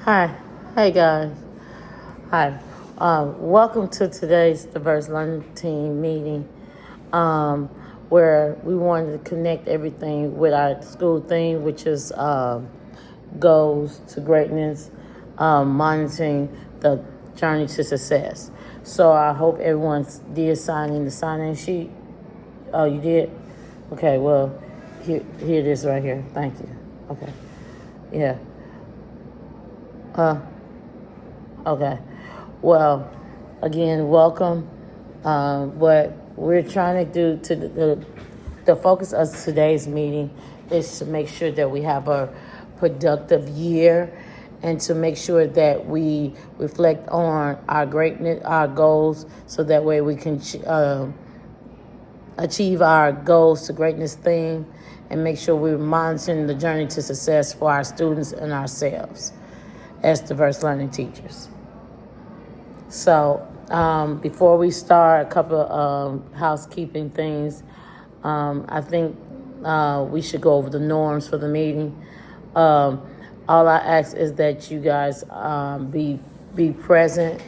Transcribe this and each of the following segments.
Hi. Hey guys. Hi. Welcome to today's Diverse Learning Team meeting, where we wanted to connect everything with our school theme, which is goals to greatness, monitoring the journey to success. So I hope everyone did sign in the sign-in sheet. Oh, you did? Okay, well, here it is right here. Thank you. Okay. Yeah. Uh, Okay. Well, again, welcome. What we're trying to do to the focus of today's meeting is to make sure that we have a productive year and to make sure that we reflect on our greatness, our goals, so that way we can achieve our goals to greatness theme and make sure we're monitoring the journey to success for our students and ourselves as diverse learning teachers. So before we start, a couple of housekeeping things. I think we should go over the norms for the meeting. All I ask is that you guys be present,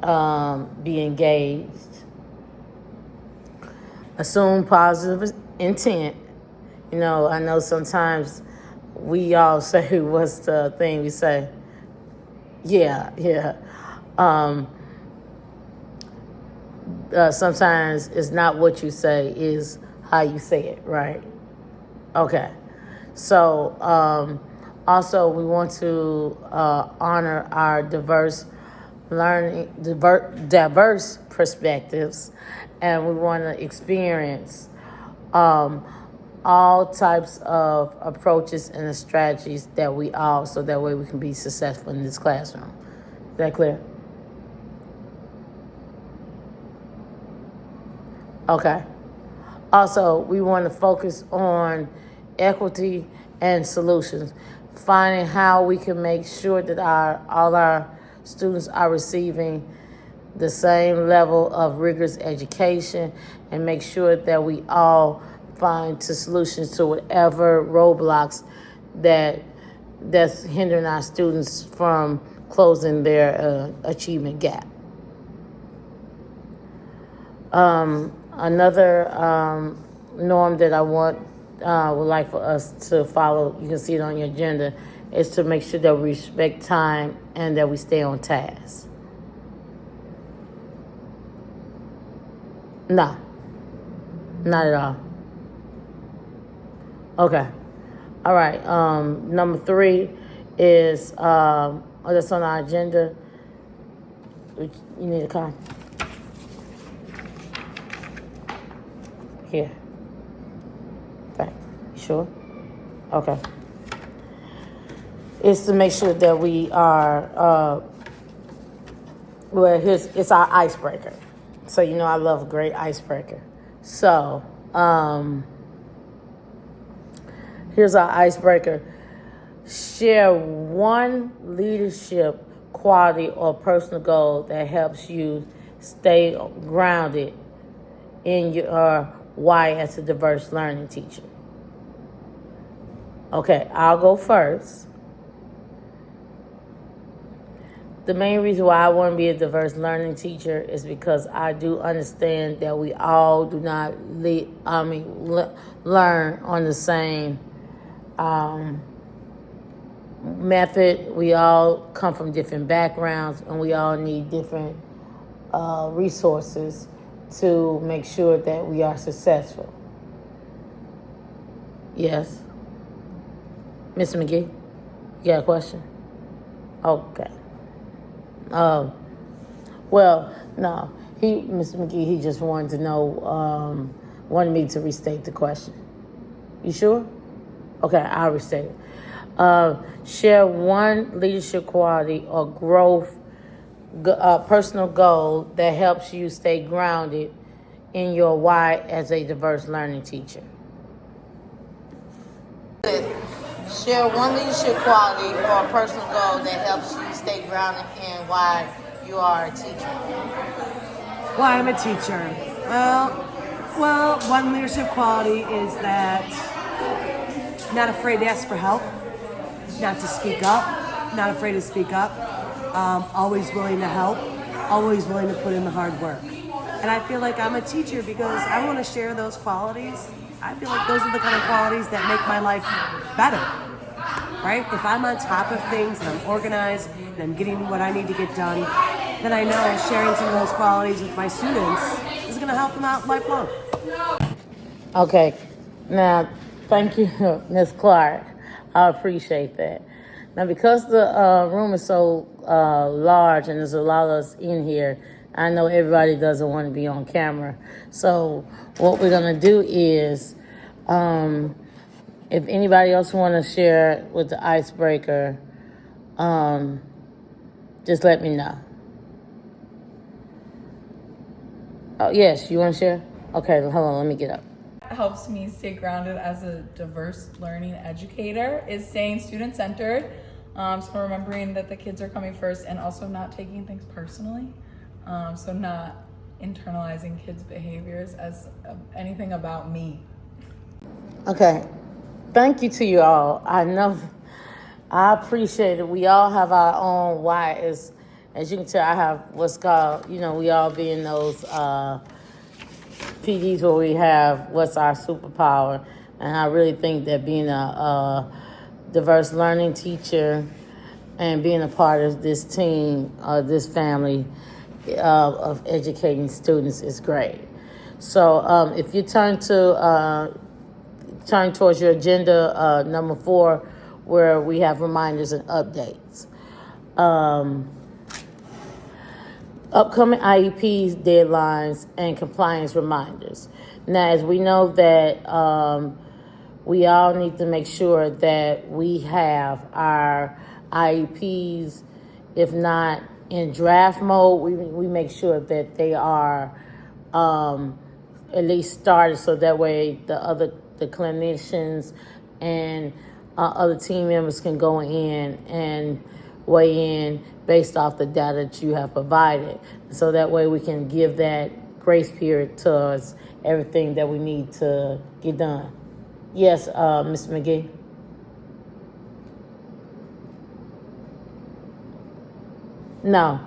be engaged, assume positive intent. You know, I know sometimes we all say, what's the thing we say? Yeah. Sometimes it's not what you say, is how you say it, right? Okay. So also we want to honor our diverse perspectives, and we want to experience all types of approaches and strategies that we all, so that way we can be successful in this classroom. Is that clear? Okay. Also, we want to focus on equity and solutions, finding how we can make sure that all our students are receiving the same level of rigorous education, and make sure that we all find solutions to whatever roadblocks that's hindering our students from closing their achievement gap. Another norm that I would like for us to follow, you can see it on your agenda, is to make sure that we respect time and that we stay on task. No, not at all. Okay. All right. Number 3 is that's on our agenda. You need a copy. Here. Thank you. Sure? Okay. It's to make sure that we are, it's our icebreaker. So, you know, I love a great icebreaker. So, here's our icebreaker. Share one leadership quality or personal goal that helps you stay grounded in your why as a diverse learning teacher. Okay, I'll go first. The main reason why I want to be a diverse learning teacher is because I do understand that we all do not learn on the same method. We all come from different backgrounds, and we all need different resources to make sure that we are successful. Yes? Ms. McGee, you got a question? Okay. Well, no. Mr. McGee, he just wanted to know, wanted me to restate the question. You sure? Okay, I'll restate it. Share one leadership quality or growth personal goal that helps you stay grounded in your why as a diverse learning teacher. Share one leadership quality or personal goal that helps you stay grounded in why you are a teacher. Why I'm a teacher? Well, one leadership quality is that not afraid to ask for help, not to speak up, not afraid to speak up, always willing to help, always willing to put in the hard work. And I feel like I'm a teacher because I want to share those qualities. I feel like those are the kind of qualities that make my life better, right? If I'm on top of things and I'm organized and I'm getting what I need to get done, then I know sharing some of those qualities with my students is going to help them out lifelong. Okay, now thank you, Ms. Clark. I appreciate that. Now, because the room is so large and there's a lot of us in here, I know everybody doesn't want to be on camera. So what we're going to do is, if anybody else want to share with the icebreaker, just let me know. Oh, yes, you want to share? Okay, hold on, let me get up. Helps me stay grounded as a diverse learning educator is staying student-centered. So remembering that the kids are coming first and also not taking things personally. So not internalizing kids' behaviors as anything about me. Okay, thank you to you all. I know, I appreciate it. We all have our own why. As you can tell, I have what's called, we all be in those PDs where we have what's our superpower. And I really think that being a diverse learning teacher and being a part of this team, this family of educating students is great. So if you turn towards your agenda, number 4, where we have reminders and updates. Upcoming IEPs, deadlines, and compliance reminders. Now, as we know that we all need to make sure that we have our IEPs, if not in draft mode, we make sure that they are at least started, so that way the clinicians and other team members can go in and weigh in based off the data that you have provided. So that way we can give that grace period towards everything that we need to get done. Yes, Mr. McGee? No.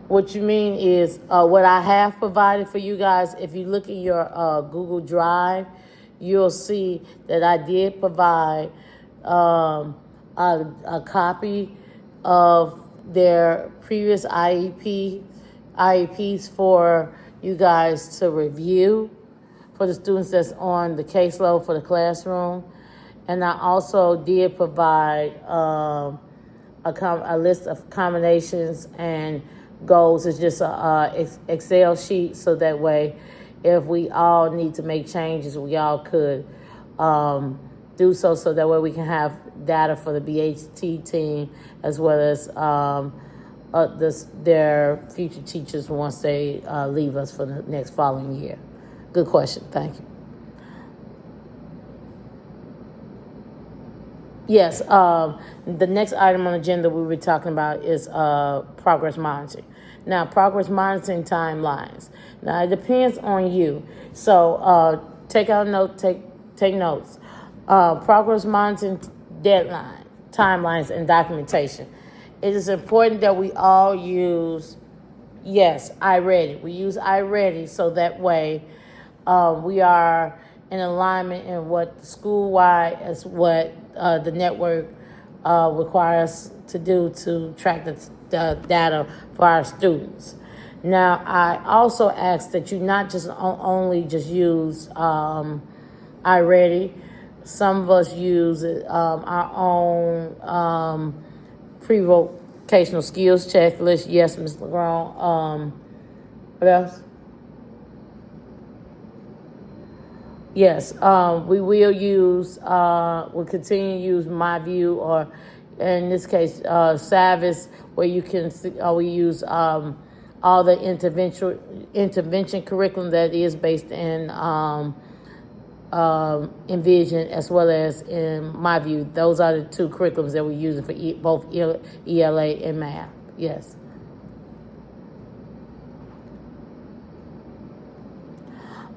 What you mean is what I have provided for you guys. If you look at your Google Drive, you'll see that I did provide a copy of their previous IEPs for you guys to review for the students that's on the caseload for the classroom. And I also did provide a list of combinations and goals. It's just a Excel sheet, so that way if we all need to make changes, we all could do so that way we can have data for the BHT team as well as their future teachers once they leave us for the next following year. Good question. Thank you. Yes, the next item on the agenda we were talking about is progress monitoring. Now, progress monitoring timelines. Now, it depends on you. So take out a note, take notes. Progress monitoring deadline, timelines, and documentation. It is important that we all use, yes, iReady. We use iReady so that way we are in alignment in what school-wide as what the network requires to do to track the data for our students. Now, I also ask that you not just only just use iReady. Some of us use our own pre-vocational skills checklist. Yes, Ms. LeGrand. What else? Yes, we will use, we'll continue to use MyView, or in this case, Savis, where you can, we use all the intervention curriculum that is based in Envision as well as in MyView. Those are the two curriculums that we're using for both ELA and math. Yes.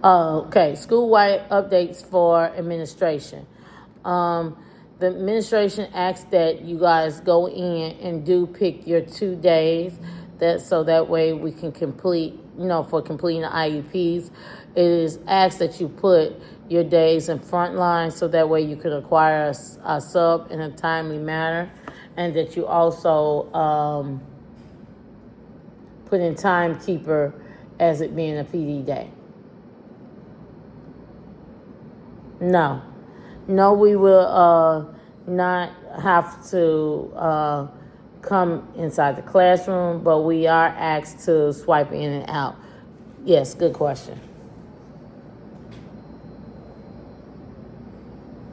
Okay, school-wide updates for administration. the administration asks that you guys go in and do pick your 2 days, that way we can complete, for completing the IEPs. It is asked that you put your days in front line so that way you can acquire a sub in a timely manner, and that you also put in timekeeper as it being a PD day. No, we will not have to come inside the classroom, but we are asked to swipe in and out. Yes, good question.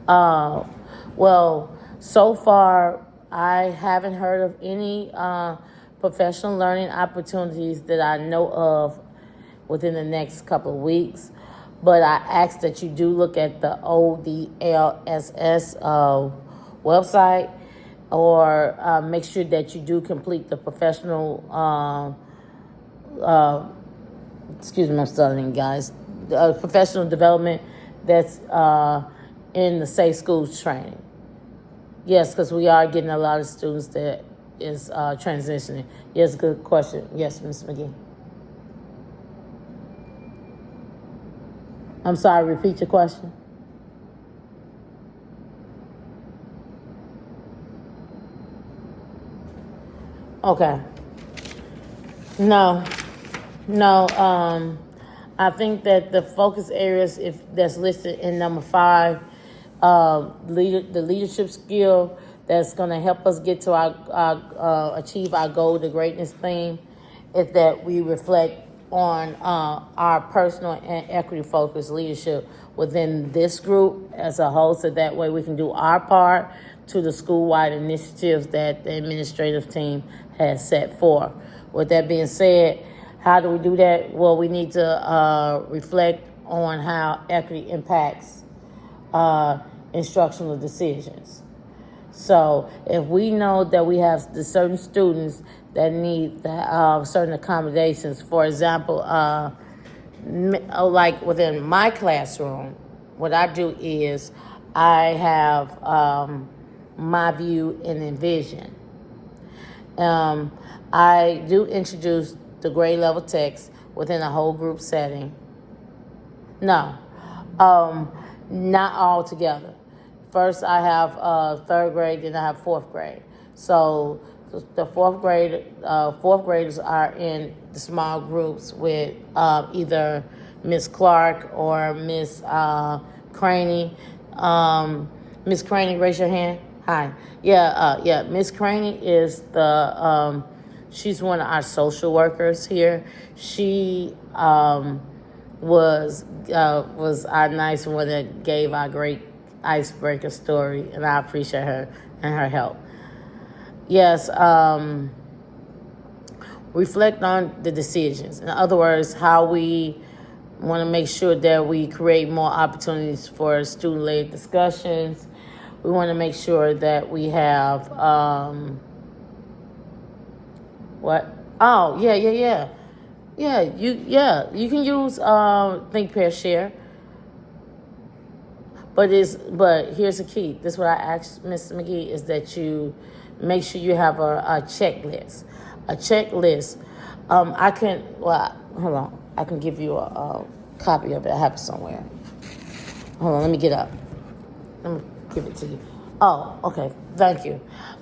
Well, so far, I haven't heard of any professional learning opportunities that I know of within the next couple of weeks. But I ask that you do look at the ODLSS website, or make sure that you do complete the professional, excuse me, I'm stuttering, guys, professional development that's in the Safe Schools training. Yes, because we are getting a lot of students that is transitioning. Yes, good question. Yes, Ms. McGee. I'm sorry, repeat your question. Okay. No, I think that the focus areas, if that's listed in number 5, the leadership skill that's going to help us get to our achieve our goal to greatness theme, is that we reflect on our personal and equity focused leadership within this group as a whole, so that way we can do our part to the school-wide initiatives that the administrative team has set forth. With that being said, how do we do that? Well, we need to reflect on how equity impacts instructional decisions. So if we know that we have the certain students that need certain accommodations, for example, like within my classroom, what I do is I have my view and envision. I do introduce the grade level text within a whole group setting. No, not all together. First, I have third grade, then I have fourth grade. So the fourth graders are in the small groups with either Miss Clark or Miss Craney. Miss Craney, raise your hand. Hi. Yeah. Miss Craney is the she's one of our social workers here. She was our nice one that gave our great icebreaker story, and I appreciate her and her help. Yes, reflect on the decisions. In other words, how we want to make sure that we create more opportunities for student-led discussions. We want to make sure that we have, what? Oh, yeah. You can use Think, Pair, Share. But here's the key. This is what I asked Mr. McGee, is that you make sure you have a checklist. A checklist. Hold on. I can give you a copy of it. I have it somewhere. Hold on, let me get up. Let me give it to you. Oh, okay. Thank you.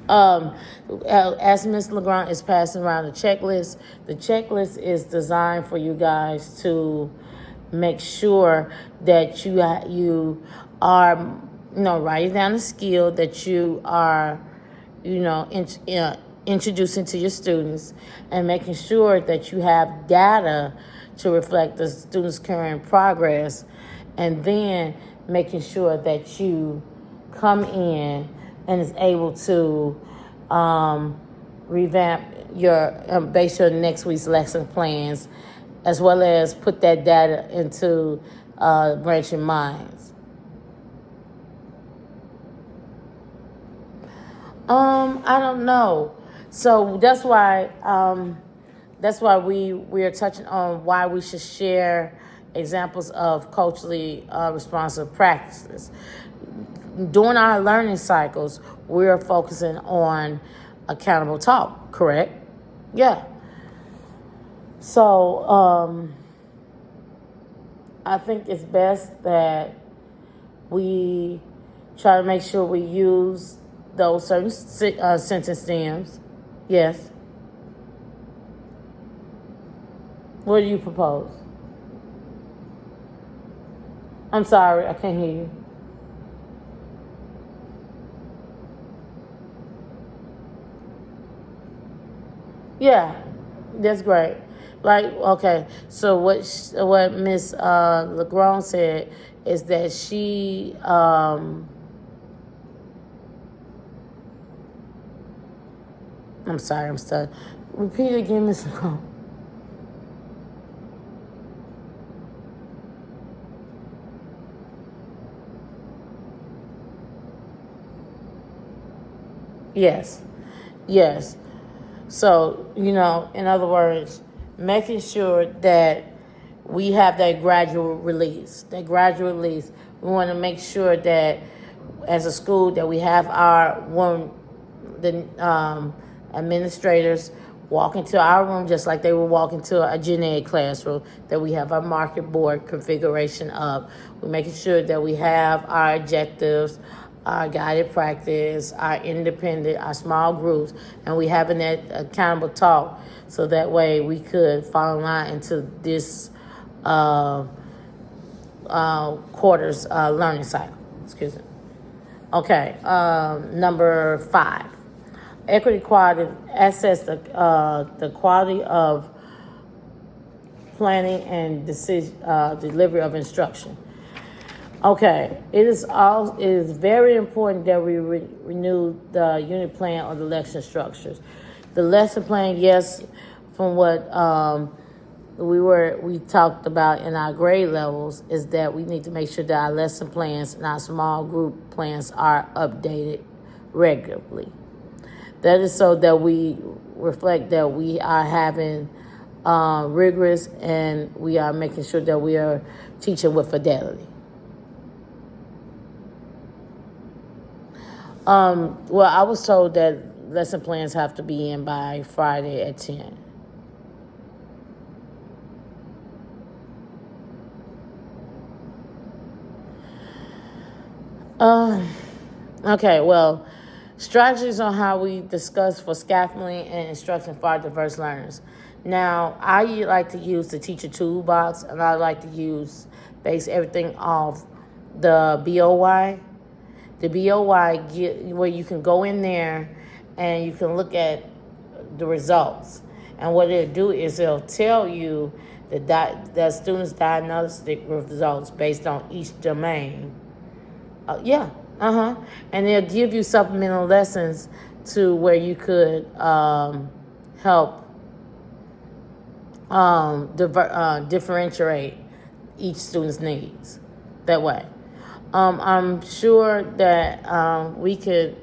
As Ms. LeGrand is passing around the checklist is designed for you guys to make sure that you are, writing down the skill that you are, introducing to your students, and making sure that you have data to reflect the students' current progress, and then making sure that you come in and is able to revamp base your next week's lesson plans, as well as put that data into branching minds. I don't know. So that's why we are touching on why we should share examples of culturally responsive practices. during our learning cycles, we're focusing on accountable talk, correct? Yeah. So I think it's best that we try to make sure we use those certain sentence stems. Yes. What do you propose? I'm sorry, I can't hear you. Yeah, that's great. Like, okay, so what Miss LeGrand said is that she I'm sorry, I'm stuck. Repeat it again, Miss LeGrand. Yes, yes. So, in other words, making sure that we have that gradual release. That gradual release. We want to make sure that as a school that we have the administrators walk into our room just like they would walk into a gen ed classroom, that we have our market board configuration up. We're making sure that we have our objectives, our guided practice, our independent, our small groups, and we having that accountable talk so that way we could fall in line into this quarter's learning cycle. Excuse me. Okay, number 5. Equity quality, assess the quality of planning and delivery of instruction. Okay, it is very important that we renew the unit plan or the lesson structures. The lesson plan, yes, from what we talked about in our grade levels, is that we need to make sure that our lesson plans and our small group plans are updated regularly. That is so that we reflect that we are having rigorous and we are making sure that we are teaching with fidelity. Well, I was told that lesson plans have to be in by Friday at 10. Okay, well, strategies on how we discuss for scaffolding and instruction for our diverse learners. Now, I like to use the teacher toolbox, and I like to base everything off the BOY. The BOY, where you can go in there and you can look at the results. And what it'll do is it'll tell you the student's diagnostic results based on each domain. And they'll give you supplemental lessons to where you could help differentiate each student's needs that way. I'm sure that we could.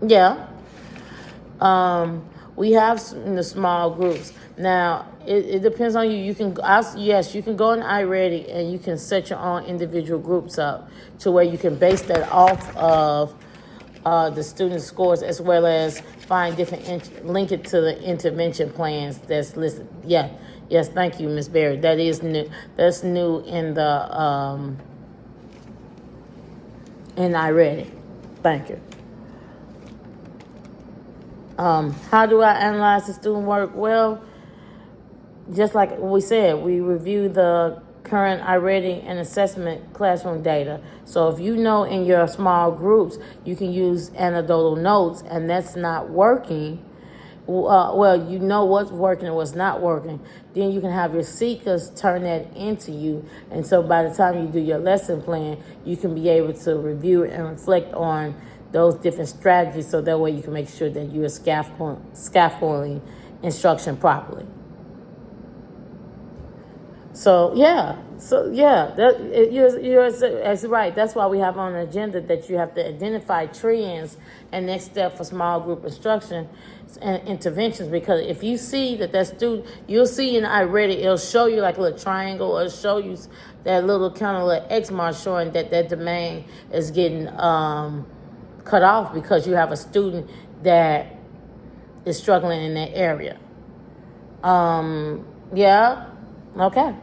Yeah. We have in the small groups. Now, it depends on you. You can go in iReady and you can set your own individual groups up to where you can base that off of the student scores, as well as find link it to the intervention plans that's listed. Yeah. Yes, thank you, Ms. Berry. That is new. That's new in the in iReady. Thank you. How do I analyze the student work? Well, just like we said, we review the current iReady and assessment classroom data. So if you know in your small groups you can use anecdotal notes and that's not working, well, you know what's working and what's not working, then you can have your seekers turn that into you. And so by the time you do your lesson plan, you can be able to review and reflect on those different strategies so that way you can make sure that you are scaffolding instruction properly. You're that's right. That's why we have on the agenda that you have to identify trends and next step for small group instruction and interventions. Because if you see that student, you'll see in iReady, it'll show you like a little triangle, or it'll show you that little kind of little X mark showing that domain is getting cut off because you have a student that is struggling in that area. Yeah. Okay.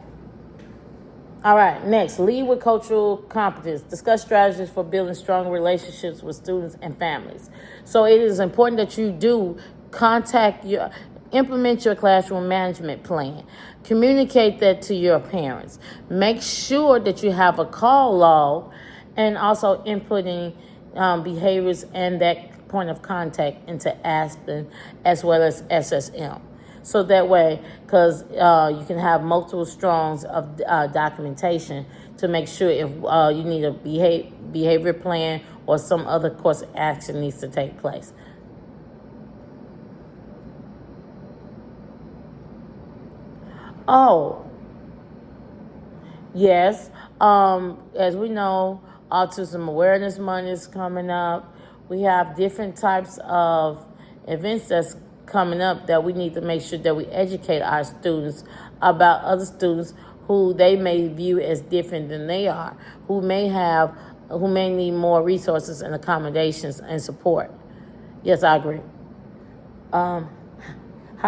All right, next, lead with cultural competence. Discuss strategies for building strong relationships with students and families. So it is important that you do implement your classroom management plan. Communicate that to your parents. Make sure that you have a call log and also inputting behaviors and that point of contact into Aspen as well as SSM. So that way, because you can have multiple strongs of documentation to make sure if you need a behavior plan or some other course of action needs to take place. Oh, yes. As we know, Autism Awareness Month is coming up. We have different types of events that's coming up that we need to make sure that we educate our students about other students who they may view as different than they are, who may need more resources and accommodations and support. Yes, I agree. How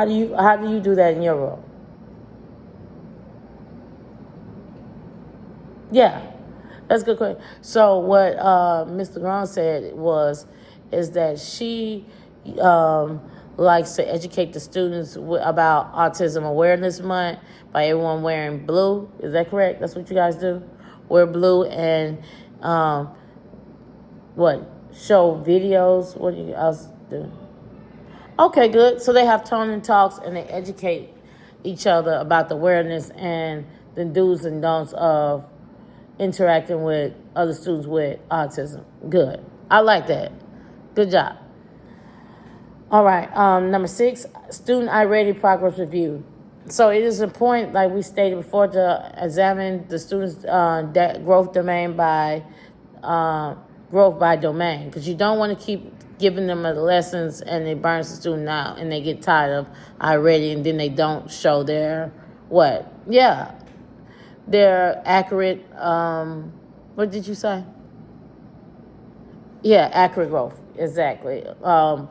do you do that in your role? Yeah, that's a good question. So what Mr. Grant said is that she likes to educate the students about Autism Awareness Month by everyone wearing blue. Is that correct? That's what you guys do? Wear blue and show videos? What do you else do? Okay, good. So they have tone and talks and they educate each other about the awareness and the do's and don'ts of interacting with other students with autism. Good. I like that. Good job. All right, number 6, student iReady progress review. So it is important, like we stated before, to examine the students' growth domain by growth by domain, because you don't want to keep giving them the lessons and it burns the student out and they get tired of iReady and then they don't show their their accurate. What did you say? Yeah, accurate growth, exactly.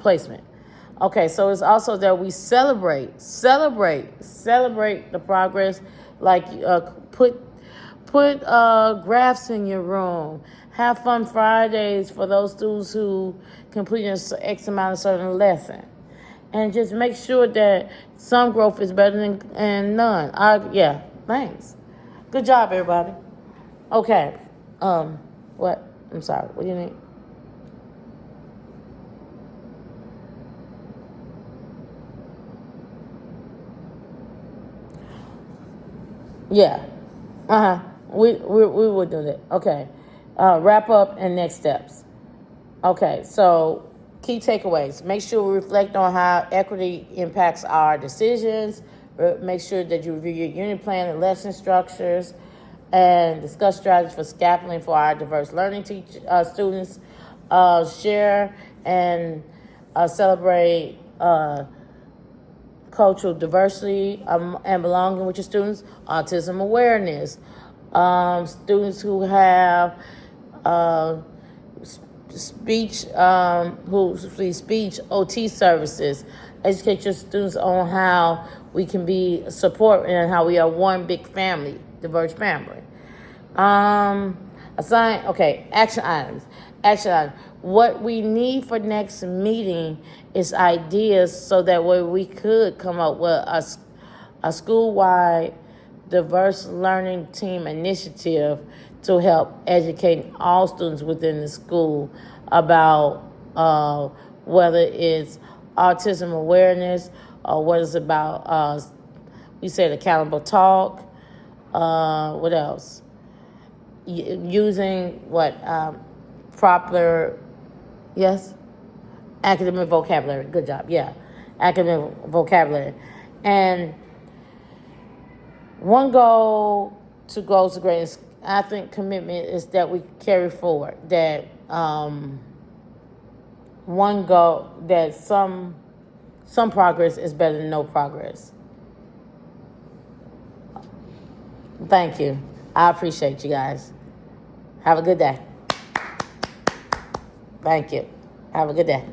Placement. Okay, so it's also that we celebrate the progress. Like put graphs in your room. Have fun Fridays for those students who complete an X amount of certain lesson, and just make sure that some growth is better than none. Thanks. Good job, everybody. Okay. What? I'm sorry. What do you need? Yeah. We will do that. Okay. Wrap up and next steps. Okay. So key takeaways. Make sure we reflect on how equity impacts our decisions. Make sure that you review your unit plan and lesson structures, and discuss strategies for scaffolding for our diverse learning students. Share and celebrate cultural diversity and belonging with your students. Autism awareness. Students who have speech OT services. Educate your students on how we can be support and how we are one big family, diverse family. Action items. What we need for next meeting is ideas so that way we could come up with a school-wide diverse learning team initiative to help educate all students within the school about whether it's autism awareness or what it's about. We said accountable talk. What else? Using proper, yes? Academic vocabulary. Good job. Yeah. Academic vocabulary. And one goal to goals to greatness, I think commitment is that we carry forward. That one goal, that some progress is better than no progress. Thank you. I appreciate you guys. Have a good day. Thank you. Have a good day.